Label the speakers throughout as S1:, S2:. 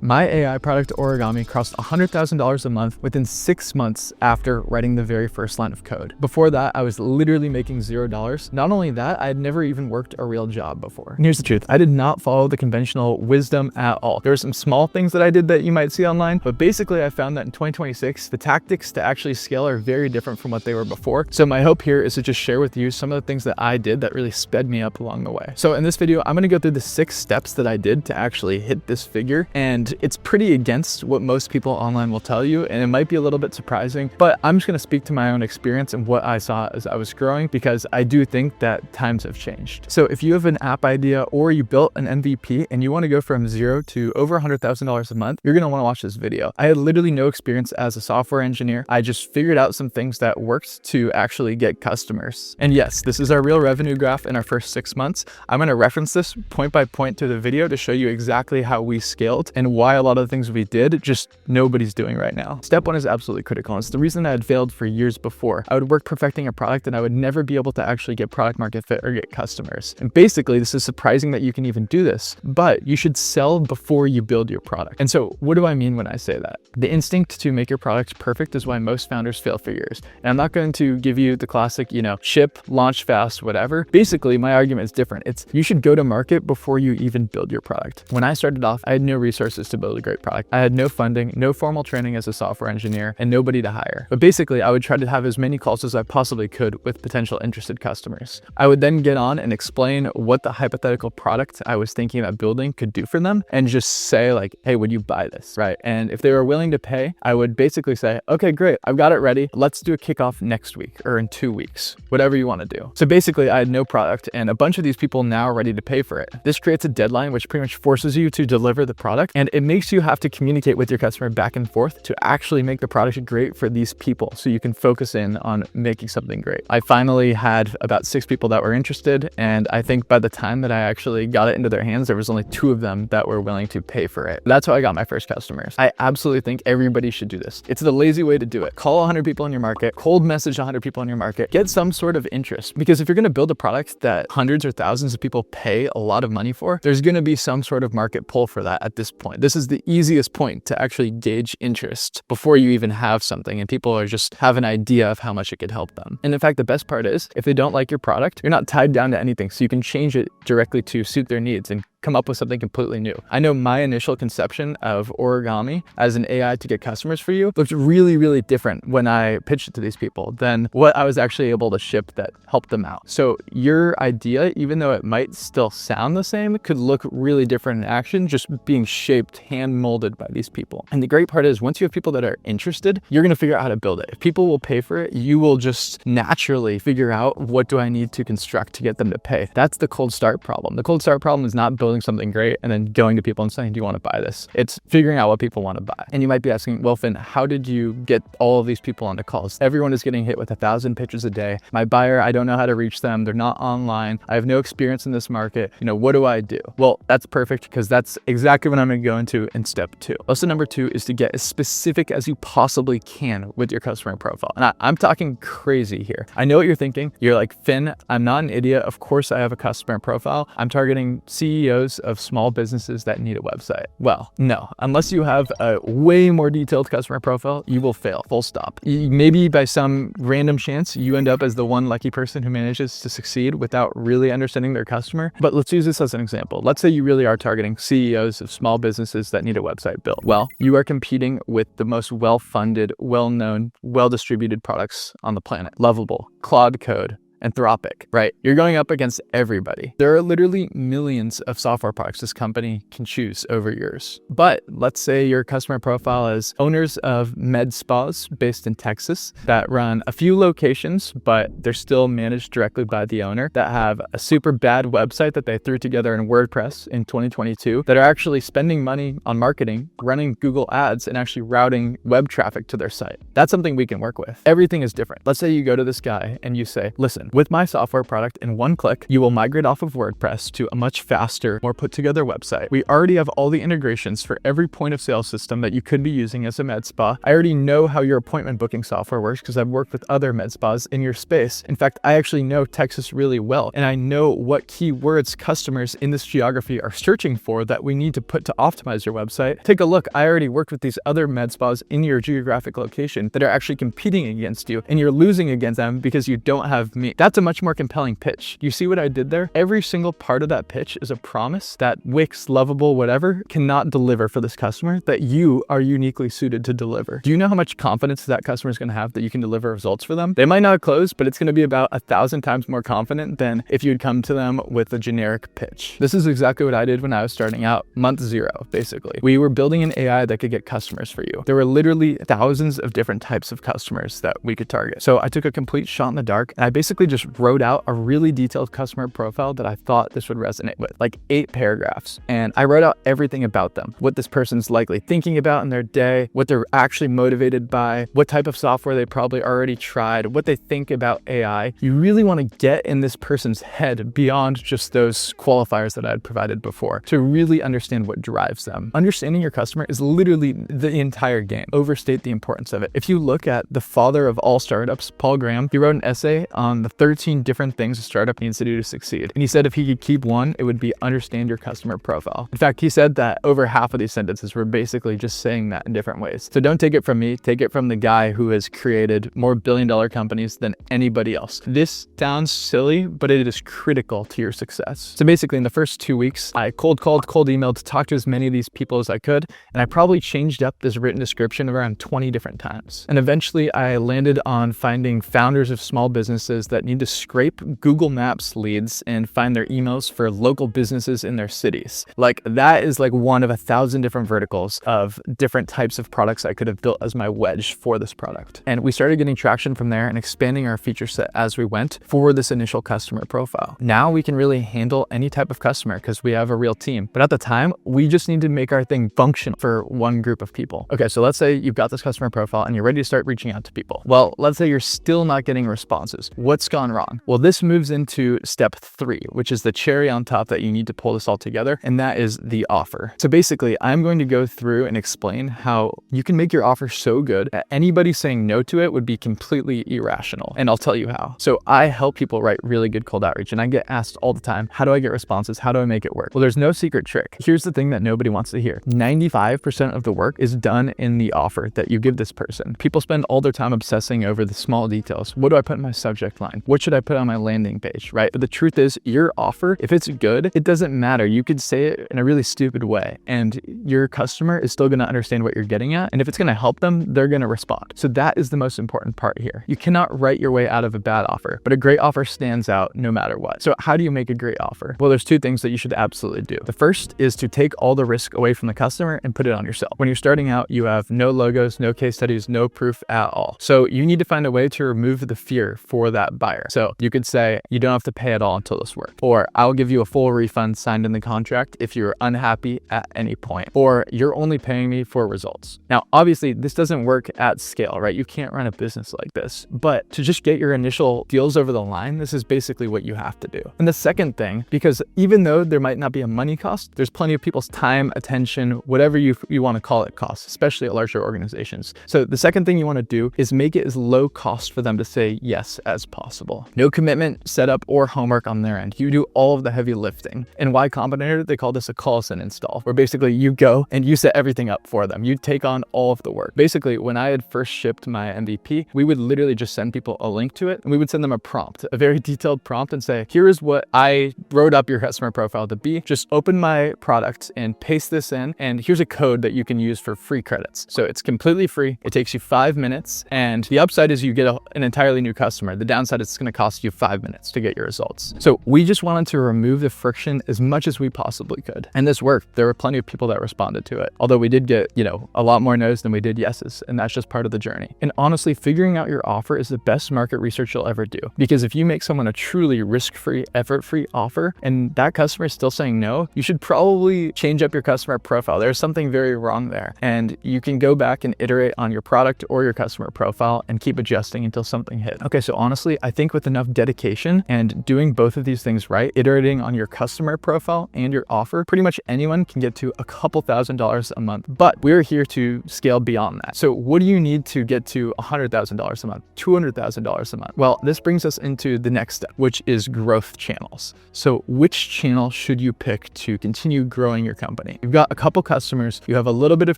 S1: My AI product Origami crossed $100,000 a month within 6 months after writing the very first line of code. Before that, I was literally making $0. Not only that, I had never even worked a real job before. And here's the truth, I did not follow the conventional wisdom at all. There were some small things that I did that you might see online, but basically I found that in 2026, the tactics to actually scale are very different from what they were before. So my hope here is to just share with you some of the things that I did that really sped me up along the way. So in this video, I'm gonna go through the 6 steps that I did to actually hit this figure. And it's pretty against what most people online will tell you, and it might be a little bit surprising, but I'm just gonna speak to my own experience and what I saw as I was growing, because I do think that times have changed. So if you have an app idea or you built an MVP and you wanna go from 0 to over $100,000 a month, you're gonna wanna watch this video. I had literally no experience as a software engineer. I just figured out some things that worked to actually get customers. And yes, this is our real revenue graph in our first 6 months. I'm gonna reference this point by point through the video to show you exactly how we scaled and why a lot of the things we did just nobody's doing right now. Step 1 is absolutely critical, and it's the reason I had failed for years before. I would work perfecting a product and I would never be able to actually get product market fit or get customers. And basically, this is surprising that you can even do this, but you should sell before you build your product. And so what do I mean when I say that? The instinct to make your product perfect is why most founders fail for years. And I'm not going to give you the classic, ship, launch fast, whatever. Basically, my argument is different. It's you should go to market before you even build your product. When I started off, I had no resources to build a great product. I had no funding, no formal training as a software engineer, and nobody to hire. But basically, I would try to have as many calls as I possibly could with potential interested customers. I would then get on and explain what the hypothetical product I was thinking about building could do for them, and just say like, hey, would you buy this, right? And if they were willing to pay, I would basically say, okay, great, I've got it ready. Let's do a kickoff next week or in 2 weeks, whatever you want to do. So basically, I had no product, and a bunch of these people now are ready to pay for it. This creates a deadline, which pretty much forces you to deliver the product, and it makes you have to communicate with your customer back and forth to actually make the product great for these people, so you can focus in on making something great. I finally had about 6 people that were interested, and I think by the time that I actually got it into their hands, there was only 2 of them that were willing to pay for it. That's how I got my first customers. I absolutely think everybody should do this. It's the lazy way to do it. Call 100 people in your market, cold message 100 people in your market, get some sort of interest, because if you're gonna build a product that hundreds or thousands of people pay a lot of money for, there's gonna be some sort of market pull for that at this point. This is the easiest point to actually gauge interest before you even have something, and people are just have an idea of how much it could help them. And in fact, the best part is, if they don't like your product, you're not tied down to anything, so you can change it directly to suit their needs and come up with something completely new. I know my initial conception of Origami as an AI to get customers for you looked really, really different when I pitched it to these people than what I was actually able to ship that helped them out. So your idea, even though it might still sound the same, could look really different in action, just being shaped, hand molded by these people. And the great part is, once you have people that are interested, you're gonna figure out how to build it. If people will pay for it, you will just naturally figure out, what do I need to construct to get them to pay? That's the cold start problem. The cold start problem is not building something great and then going to people and saying, do you want to buy this? It's figuring out what people want to buy. And you might be asking, well, Finn, how did you get all of these people onto calls? Everyone is getting hit with 1,000 pitches a day. My buyer, I don't know how to reach them. They're not online. I have no experience in this market. What do I do? Well, that's perfect, because that's exactly what I'm going to go into in step 2. Lesson number 2 is to get as specific as you possibly can with your customer profile. And I'm talking crazy here. I know what you're thinking. You're like, Finn, I'm not an idiot. Of course I have a customer profile. I'm targeting CEOs of small businesses that need a website. Well, no, unless you have a way more detailed customer profile, you will fail, full stop. Maybe by some random chance, you end up as the one lucky person who manages to succeed without really understanding their customer. But let's use this as an example. Let's say you really are targeting CEOs of small businesses that need a website built. Well, you are competing with the most well-funded, well-known, well-distributed products on the planet. Lovable, Claude Code, Anthropic, right? You're going up against everybody. There are literally millions of software products this company can choose over yours. But let's say your customer profile is owners of med spas based in Texas that run a few locations, but they're still managed directly by the owner, that have a super bad website that they threw together in WordPress in 2022, that are actually spending money on marketing, running Google ads, and actually routing web traffic to their site. That's something we can work with. Everything is different. Let's say you go to this guy and you say, listen, automation. With my software product, in one click, you will migrate off of WordPress to a much faster, more put together website. We already have all the integrations for every point of sale system that you could be using as a med spa. I already know how your appointment booking software works because I've worked with other med spas in your space. In fact, I actually know Texas really well, and I know what keywords customers in this geography are searching for that we need to put to optimize your website. Take a look. I already worked with these other med spas in your geographic location that are actually competing against you, and you're losing against them because you don't have me. That's a much more compelling pitch. You see what I did there? Every single part of that pitch is a promise that Wix, Lovable, whatever, cannot deliver for this customer that you are uniquely suited to deliver. Do you know how much confidence that customer is going to have that you can deliver results for them? They might not close, but it's going to be about 1,000 times more confident than if you'd come to them with a generic pitch. This is exactly what I did when I was starting out, month 0, basically. We were building an AI that could get customers for you. There were literally thousands of different types of customers that we could target. So I took a complete shot in the dark, and I basically just wrote out a really detailed customer profile that I thought this would resonate with, like 8 paragraphs. And I wrote out everything about them, what this person's likely thinking about in their day, what they're actually motivated by, what type of software they probably already tried, what they think about AI. You really want to get in this person's head beyond just those qualifiers that I had provided before to really understand what drives them. Understanding your customer is literally the entire game. Overstate the importance of it. If you look at the father of all startups, Paul Graham, he wrote an essay on the 13 different things a startup needs to do to succeed. And he said if he could keep one, it would be understand your customer profile. In fact, he said that over half of these sentences were basically just saying that in different ways. So don't take it from me, take it from the guy who has created more billion-dollar companies than anybody else. This sounds silly, but it is critical to your success. So basically in the first 2 weeks, I cold emailed to talk to as many of these people as I could. And I probably changed up this written description around 20 different times. And eventually I landed on finding founders of small businesses that need to scrape Google Maps leads and find their emails for local businesses in their cities. Like that is like one of 1,000 different verticals of different types of products I could have built as my wedge for this product. And we started getting traction from there and expanding our feature set as we went for this initial customer profile. Now we can really handle any type of customer because we have a real team. But at the time, we just need to make our thing functional for one group of people. Okay, so let's say you've got this customer profile and you're ready to start reaching out to people. Well, let's say you're still not getting responses. What's gone wrong? Well, this moves into step 3, which is the cherry on top that you need to pull this all together, and that is the offer. So basically, I'm going to go through and explain how you can make your offer so good that anybody saying no to it would be completely irrational, and I'll tell you how. So I help people write really good cold outreach, and I get asked all the time, how do I get responses? How do I make it work? Well, there's no secret trick. Here's the thing that nobody wants to hear. 95% of the work is done in the offer that you give this person. People spend all their time obsessing over the small details. What do I put in my subject line? What should I put on my landing page, right? But the truth is, your offer, if it's good, it doesn't matter. You could say it in a really stupid way, and your customer is still going to understand what you're getting at. And if it's going to help them, they're going to respond. So that is the most important part here. You cannot write your way out of a bad offer, but a great offer stands out no matter what. So how do you make a great offer? Well, there's 2 things that you should absolutely do. The first is to take all the risk away from the customer and put it on yourself. When you're starting out, you have no logos, no case studies, no proof at all. So you need to find a way to remove the fear for that buyer. So you could say, you don't have to pay at all until this works. Or I'll give you a full refund signed in the contract if you're unhappy at any point. Or you're only paying me for results. Now, obviously, this doesn't work at scale, right? You can't run a business like this. But to just get your initial deals over the line, this is basically what you have to do. And the second thing, because even though there might not be a money cost, there's plenty of people's time, attention, whatever you want to call it costs, especially at larger organizations. So the second thing you want to do is make it as low cost for them to say yes as possible. No commitment, setup, or homework on their end. You do all of the heavy lifting. In Y Combinator, they call this a call and install, where basically you go and you set everything up for them. You take on all of the work. Basically, when I had first shipped my MVP, we would literally just send people a link to it, and we would send them a prompt, a very detailed prompt, and say, here is what I wrote up your customer profile to be. Just open my product and paste this in, and here's a code that you can use for free credits. So it's completely free. It takes you 5 minutes, and the upside is you get an entirely new customer. The downside is it's going to cost you 5 minutes to get your results. So we just wanted to remove the friction as much as we possibly could. And this worked. There were plenty of people that responded to it. Although we did get, a lot more no's than we did yeses. And that's just part of the journey. And honestly, figuring out your offer is the best market research you'll ever do. Because if you make someone a truly risk-free, effort-free offer, and that customer is still saying no, you should probably change up your customer profile. There's something very wrong there. And you can go back and iterate on your product or your customer profile and keep adjusting until something hits. Okay, so honestly, I think think with enough dedication and doing both of these things right, iterating on your customer profile and your offer, pretty much anyone can get to a couple $1,000s a month. But we're here to scale beyond that. So what do you need to get to $100,000 a month, $200,000 a month? Well, this brings us into the next step, which is growth channels. So which channel should you pick to continue growing your company? You've got a couple customers, you have a little bit of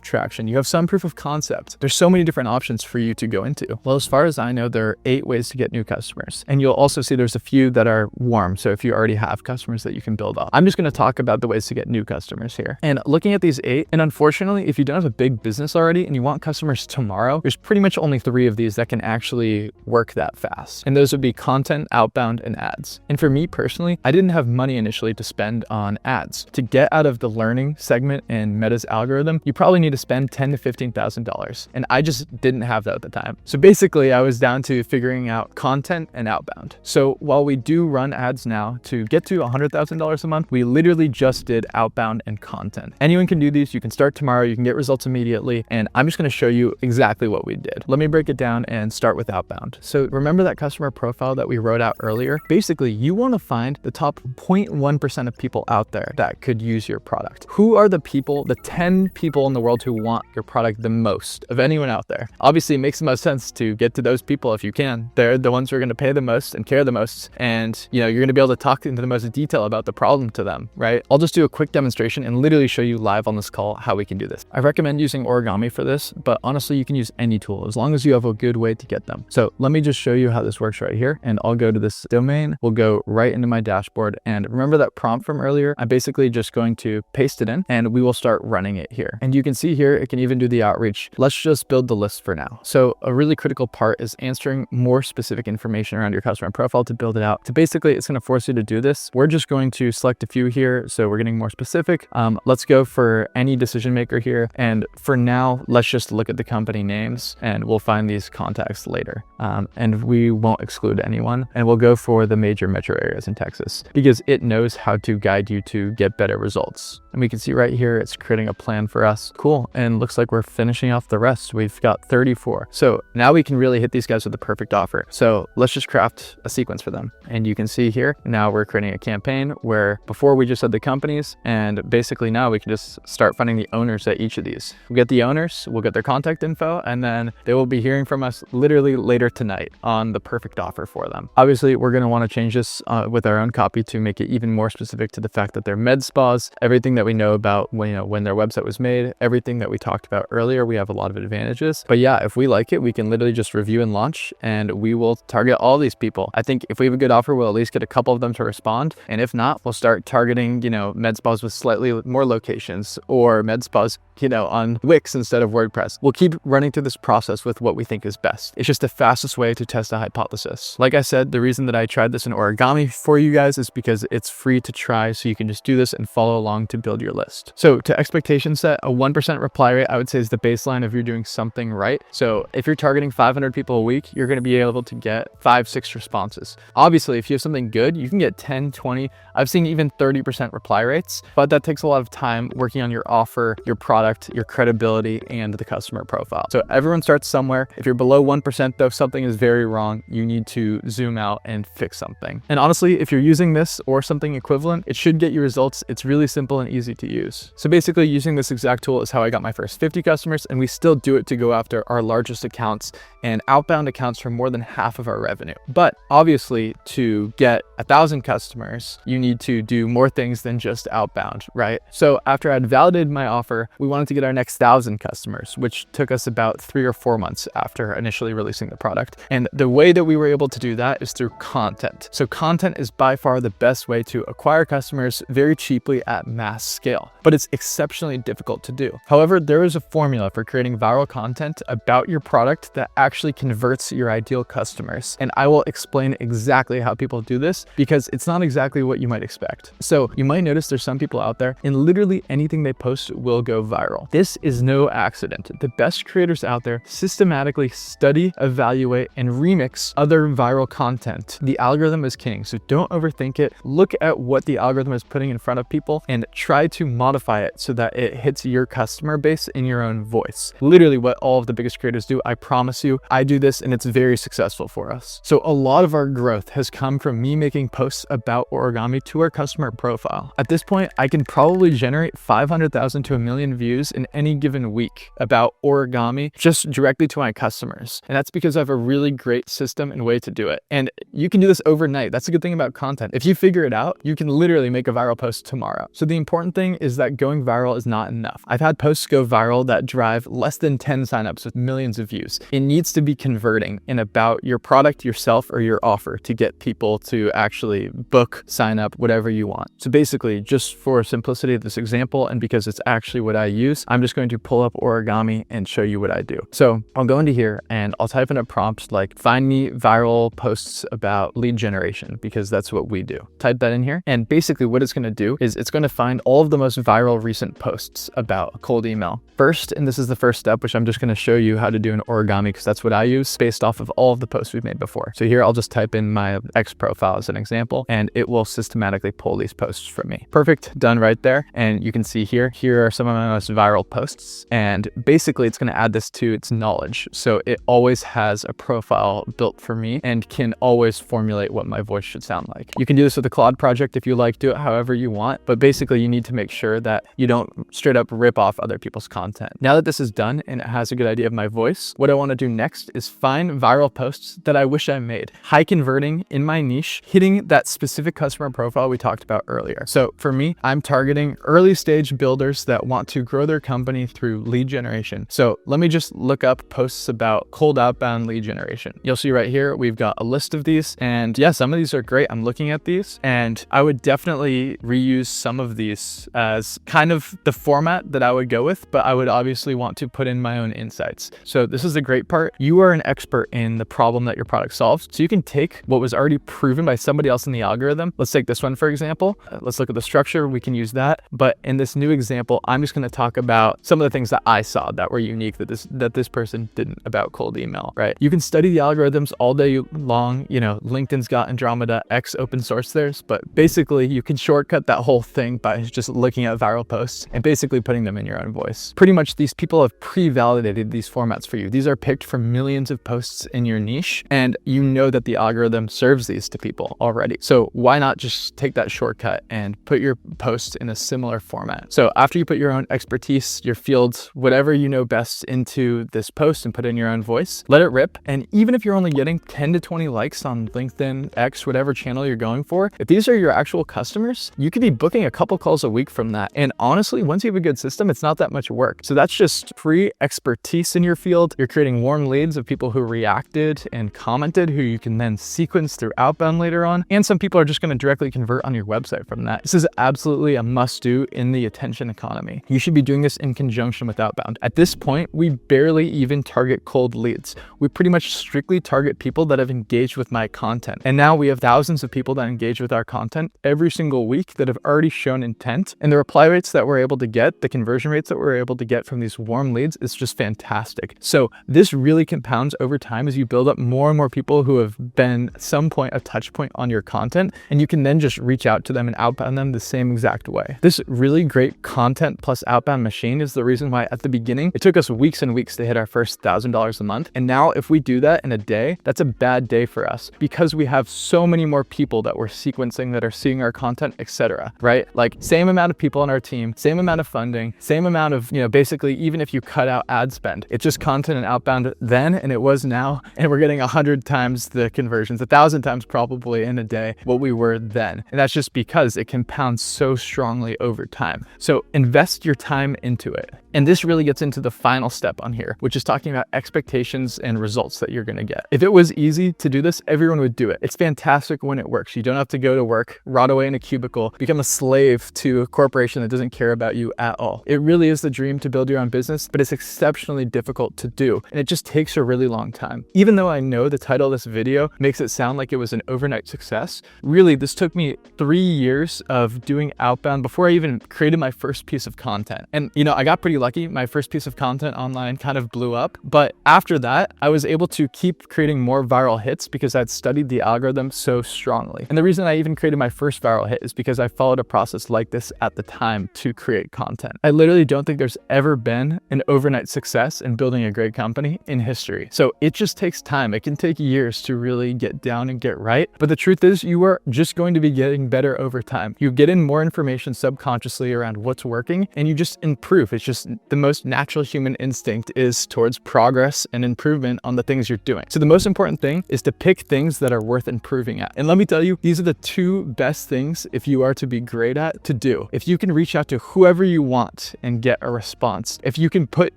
S1: traction, you have some proof of concept. There's so many different options for you to go into. Well, as far as I know, there are 8 ways to get new customers. And you'll also see there's a few that are warm. So if you already have customers that you can build up. I'm just going to talk about the ways to get new customers here. And looking at these 8, and unfortunately, if you don't have a big business already and you want customers tomorrow, there's pretty much only 3 of these that can actually work that fast. And those would be content, outbound, and ads. And for me personally, I didn't have money initially to spend on ads. To get out of the learning segment in Meta's algorithm, you probably need to spend $10,000 to $15,000. And I just didn't have that at the time. So basically I was down to figuring out content and outbound. So while we do run ads now, to get to $100,000 a month, we literally just did outbound and content. Anyone can do these. You can start tomorrow. You can get results immediately. And I'm just going to show you exactly what we did. Let me break it down and start with outbound. So remember that customer profile that we wrote out earlier? Basically, you want to find the top 0.1% of people out there that could use your product. Who are the people, the 10 people in the world who want your product the most of anyone out there? Obviously, it makes the most sense to get to those people if you can. They're the ones who are going to pay the most and care the most. And you're going to be able to talk into the most detail about the problem to them, right? I'll just do a quick demonstration and literally show you live on this call how we can do this. I recommend using Origami for this, but honestly, you can use any tool as long as you have a good way to get them. So let me just show you how this works right here. And I'll go to this domain. We'll go right into my dashboard. And remember that prompt from earlier? I'm basically just going to paste it in and we will start running it here. And you can see here, it can even do the outreach. Let's just build the list for now. So a really critical part is answering more specific information around your customer profile to build it out. So basically, it's going to force you to do this. We're just going to select a few here. So we're getting more specific. Let's go for any decision maker here. And for now, let's just look at the company names and we'll find these contacts later. And we won't exclude anyone. And we'll go for the major metro areas in Texas because it knows how to guide you to get better results. And we can see right here, it's creating a plan for us. Cool. And looks like we're finishing off the rest. We've got 34. So now we can really hit these guys with the perfect offer. So let's just craft a sequence for them. And you can see here, now we're creating a campaign where before we just had the companies, and basically now we can just start finding the owners at each of these. We'll get the owners, we'll get their contact info, and then they will be hearing from us literally later tonight on the perfect offer for them. Obviously, we're going to want to change this with our own copy to make it even more specific to the fact that they're med spas, everything that we know about when their website was made, everything that we talked about earlier. We have a lot of advantages. But yeah, if we like it, we can literally just review and launch, and we will target all these people. I think if we have a good offer, we'll at least get a couple of them to respond. And if not, we'll start targeting, med spas with slightly more locations, or med spas, on Wix instead of WordPress. We'll keep running through this process with what we think is best. It's just the fastest way to test a hypothesis. Like I said, the reason that I tried this in Origami for you guys is because it's free to try. So you can just do this and follow along to build your list. So to expectation set, a 1% reply rate, I would say, is the baseline if you're doing something right. So if you're targeting 500 people a week, you're going to be able to get 5-6 responses. Obviously, if you have something good, you can get 10, 20, I've seen even 30% reply rates, but that takes a lot of time working on your offer, your product, your credibility, and the customer profile. So everyone starts somewhere. If you're below 1% though, something is very wrong. You need to zoom out and fix something. And honestly, if you're using this or something equivalent, it should get you results. It's really simple and easy to use. So basically, using this exact tool is how I got my first 50 customers, and we still do it to go after our largest accounts, and outbound accounts for more than half of our revenue. But obviously, to get 1,000 customers, you need to do more things than just outbound, right? So after I'd validated my offer, we wanted to get our next 1,000 customers, which took us about 3 or 4 months after initially releasing the product. And the way that we were able to do that is through content. So content is by far the best way to acquire customers very cheaply at mass scale, but it's exceptionally difficult to do. However, there is a formula for creating viral content about your product that actually converts your ideal customers. And I will explain exactly how people do this because it's not exactly what you might expect. So you might notice there's some people out there and literally anything they post will go viral. This is no accident. The best creators out there systematically study, evaluate, and remix other viral content. The algorithm is king, so don't overthink it. Look at what the algorithm is putting in front of people and try to modify it so that it hits your customer base in your own voice. Literally what all of the biggest creators do. I promise you, I do this and it's very successful for us. So So a lot of our growth has come from me making posts about Origami to our customer profile. At this point, I can probably generate 500,000 to 1 million views in any given week about Origami just directly to my customers. And that's because I have a really great system and way to do it. And you can do this overnight. That's a good thing about content. If you figure it out, you can literally make a viral post tomorrow. So the important thing is that going viral is not enough. I've had posts go viral that drive less than 10 signups with millions of views. It needs to be converting in about your product, yourself, or your offer to get people to actually book, sign up, whatever you want. So basically, just for simplicity of this example, and because it's actually what I use, I'm just going to pull up Origami and show you what I do. So I'll go into here and I'll type in a prompt like find me viral posts about lead generation, because that's what we do. Type that in here. And basically what it's going to do is it's going to find all of the most viral recent posts about cold email. First, and this is the first step, which I'm just going to show you how to do in Origami because that's what I use based off of all of the posts we've made before. So here I'll just type in my X profile as an example, and it will systematically pull these posts from me. Perfect, done right there. And you can see here are some of my most viral posts. And basically it's going to add this to its knowledge. So it always has a profile built for me and can always formulate what my voice should sound like. You can do this with the Claude project if you like, do it however you want, but basically you need to make sure that you don't straight up rip off other people's content. Now that this is done and it has a good idea of my voice, what I want to do next is find viral posts that I wish I made, high converting in my niche, hitting that specific customer profile we talked about earlier. So for me, I'm targeting early stage builders that want to grow their company through lead generation. So let me just look up posts about cold outbound lead generation. You'll see right here, we've got a list of these, and yeah, some of these are great. I'm looking at these and I would definitely reuse some of these as kind of the format that I would go with, but I would obviously want to put in my own insights. So this is the great part. You are an expert in the problem that your product solves. So you can take what was already proven by somebody else in the algorithm. Let's take this one, for example. Let's look at the structure. We can use that. But in this new example, I'm just going to talk about some of the things that I saw that were unique that this person didn't about cold email, right? You can study the algorithms all day long. You know, LinkedIn's got Andromeda X open source theirs, but basically you can shortcut that whole thing by just looking at viral posts and basically putting them in your own voice. Pretty much these people have pre-validated these formats for you. These are picked from millions of posts in your niche, and you know that the algorithm serves these to people already. So why not just take that shortcut and put your post in a similar format? So after you put your own expertise, your fields, whatever you know best into this post and put in your own voice, let it rip. And even if you're only getting 10 to 20 likes on LinkedIn, X, whatever channel you're going for, if these are your actual customers, you could be booking a couple calls a week from that. And honestly, once you have a good system, it's not that much work. So that's just free expertise in your field. You're creating warm leads of people who reacted and commented, who you can then sequence through outbound later on. And some people are just going to directly convert on your website from that. This is absolutely a must do in the attention economy. You should be doing this in conjunction with outbound. At this point, we barely even target cold leads. We pretty much strictly target people that have engaged with my content. And now we have thousands of people that engage with our content every single week that have already shown intent. And the reply rates that we're able to get, the conversion rates that we're able to get from these warm leads is just fantastic. So this really compounds over time as you build up more and more people who have been at some point a touch point on your content, and you can then just reach out to them and outbound them the same exact way. This really great content plus outbound machine is the reason why at the beginning, it took us weeks and weeks to hit our first $1,000 a month. And now if we do that in a day, that's a bad day for us because we have so many more people that we're sequencing that are seeing our content, etc. Right? Like same amount of people on our team, same amount of funding, same amount of, basically even if you cut out ad spend, it's just content and outbound then and it was now, and we're getting 100 times the conversions, 1,000 times probably in a day what we were then. And that's just because it compounds so strongly over time. So invest your time into it. And this really gets into the final step on here, which is talking about expectations and results that you're going to get. If it was easy to do this, everyone would do it. It's fantastic when it works. You don't have to go to work, rot away in a cubicle, become a slave to a corporation that doesn't care about you at all. It really is the dream to build your own business, but it's exceptionally difficult to do. And it just takes a really long time. Even though I know the title of this video makes it sound like it was an overnight success, really this took me 3 years of doing outbound before I even created my first piece of content. And I got pretty lucky. My first piece of content online kind of blew up. But after that, I was able to keep creating more viral hits because I'd studied the algorithm so strongly. And the reason I even created my first viral hit is because I followed a process like this at the time to create content. I literally don't think there's ever been an overnight success in building a great company in history. So it just takes time. It can take years to really get down and get right. But the truth is, you are just going to be getting better over time. You get in more information subconsciously around what's working and you just improve. It's just the most natural human instinct is towards progress and improvement on the things you're doing. So the most important thing is to pick things that are worth improving at. And let me tell you, these are the two best things if you are to be great at to do. If you can reach out to whoever you want and get a response, if you can put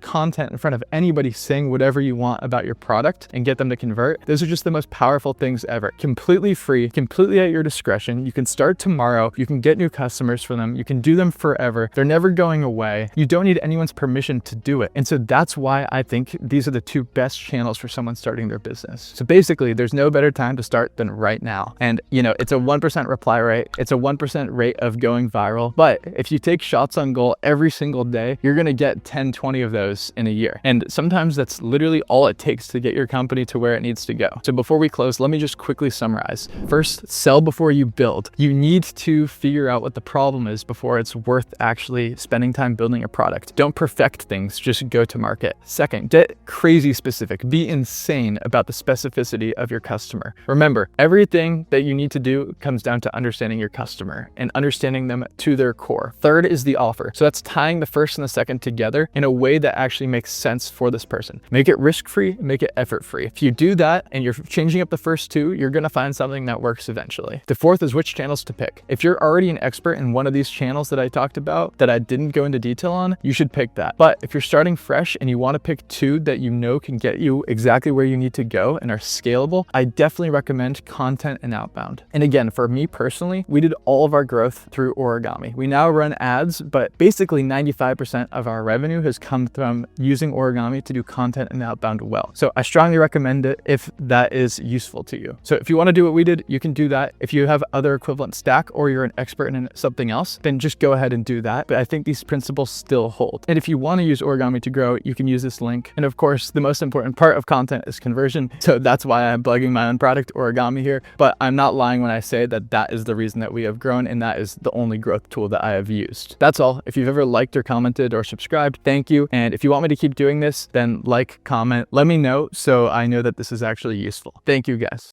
S1: content in front of anybody saying whatever you want about your product and get them to convert, those are just the most powerful things ever. Completely free, completely at your discretion. You can start tomorrow. You can get new customers for them. You can do them forever. They're never going away. You don't need anyone's permission to do it. And so that's why I think these are the two best channels for someone starting their business. So basically, there's no better time to start than right now. And it's a 1% reply rate. It's a 1% rate of going viral. But if you take shots on goal every single day, you're going to get 10, 20 of those in a year. And sometimes that's literally all it takes to get your company to where it needs to go. So before we close, let me just quickly summarize. First, sell before you build. You need to figure out what the problem is before it's worth actually spending time building a product. Don't perfect things, just go to market. Second, get crazy specific. Be insane about the specificity of your customer. Remember, everything that you need to do comes down to understanding your customer and understanding them to their core. Third is the offer. So that's tying the first and the second together in a way that actually makes sense for this person. Make it risk-free, make it effort-free. If you do that and you're changing up the first two, you're gonna find something that works eventually. The fourth is which channels to pick. If you're already an expert in one of these channels that I talked about that I didn't go into detail on, you should pick that. But if you're starting fresh and you wanna pick two that you know can get you exactly where you need to go and are scalable, I definitely recommend content and outbound. And again, for me personally, we did all of our growth through Origami. We now run ads, but basically 95% of our revenue has come from using Origami to do content and outbound well. So I strongly recommend it if that is useful to you. So if you want to do what we did, you can do that. If you have other equivalent stack or you're an expert in something else, then just go ahead and do that. But I think these principles still hold. And if you want to use Origami to grow, you can use this link. And of course, the most important part of content is conversion. So that's why I'm plugging my own product, Origami, here. But I'm not lying when I say that that is the reason that we have grown, and that is the only growth tool that I have used. That's all. If you've ever liked or commented or subscribed, thank you. And if you want me to keep doing this, then like, comment, let me know so I know that this is actually useful. Thank you guys.